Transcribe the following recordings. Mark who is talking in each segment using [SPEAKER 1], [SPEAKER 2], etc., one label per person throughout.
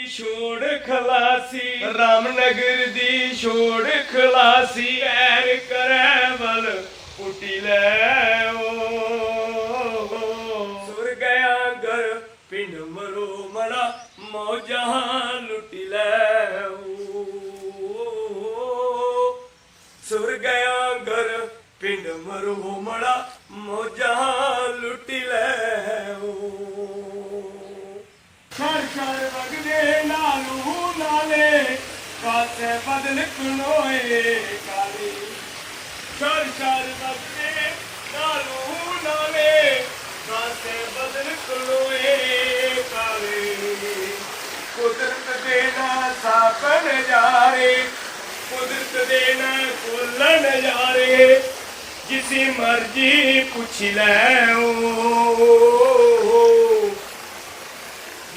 [SPEAKER 1] छोड़ खलासी रामनगर दी छोड़ खलासी पैर करे बल पुटी ले सुर गया घर पिंड मरो मरा मौजा लुटी ले सुर गया घर पिंड मरो मरा मौजा लुटी ले शर शर वगदे नालू नाले कासे बदल कुनोए काले शर शर वगदे नालू नाले कासे बदल कुनोए काले कुदरत देना सापन जारे कुदरत देना कुलन जारे जिसी मर्जी पूछ ले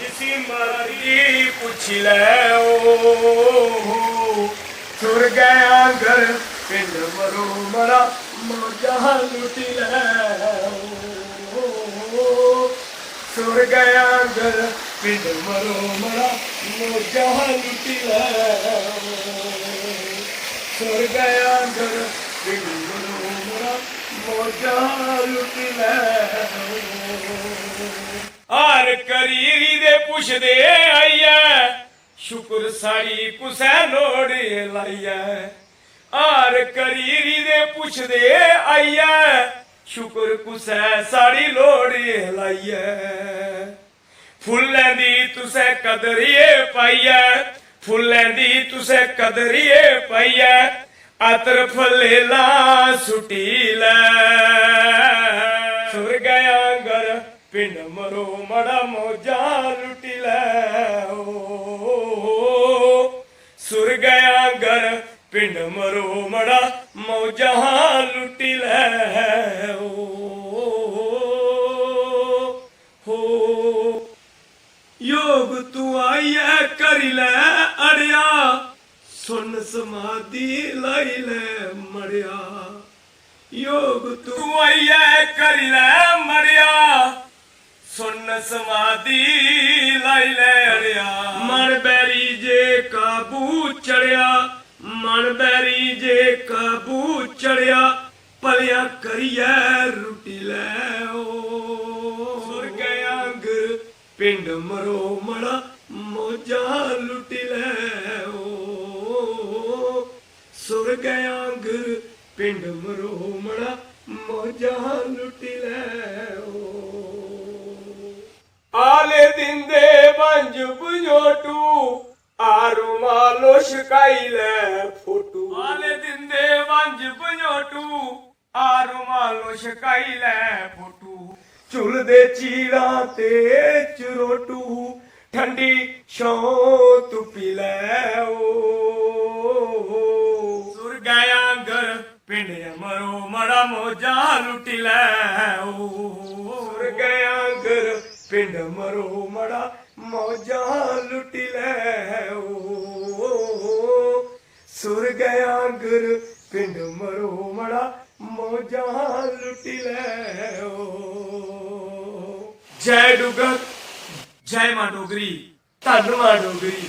[SPEAKER 1] जिसी मर्जी पूछ ले सुर गया घर पिंड मरो मरा मौजा लुटी ले सुर गया घर पिंड मरो मरा मौजा लुटी ले सुर गया घर पिंड मरो मरा मौजा लुटी ले हार करीरी दे पुछदे आइया शुक्र साड़ी कुसै लोड़ लाइया हार करीरी दे पुछदे आइया शुक्र कुसै साड़ी लोड़ लाइया फुल्लें दी तुसै कदरिए पाइया फुल्लें दी तुसै कदरिए पाइया अतर फलेला सुटी लै सुर गया घर पिंड मरो मड़ा मौजा लुटी ले सुर गया घर पिंड मरो मड़ा मौजा लुटी ले योग तू आइए करी ले अड़िया सुन समाधि लाई ले मड़िया योग तू आइए करी ले मड़िया सुन समाधि लाई ले अड़िया मन बैरी जे काबू चढ़िया मन बैरी जे काबू चढ़िया पलिया करिए रुटी ले सुर गया घर पिंड मरो मड़ा मौजा लुटी ले सुर गया घर पिंड मरो मड़ा मौजा लुटी ले आले दिन दे बंज बुझोटू आरू मालो शिकाई ले फोटू आले दिन दे बंज बुझोटू आरू मालो शिकाई ले फोटू चुल दे चीड़ा ते चरोटू ठंडी शौ तू पी ले सुर गया घर पिंड मरो मड़ा मौजा लुटी ले सुर गया घर पिंड मरो मड़ा मौजा लुटी ले सुर गया घर पिंड मरो मड़ा मौजा लुटी ले जय डुगर जय मां डोगरी धन मां डोगरी।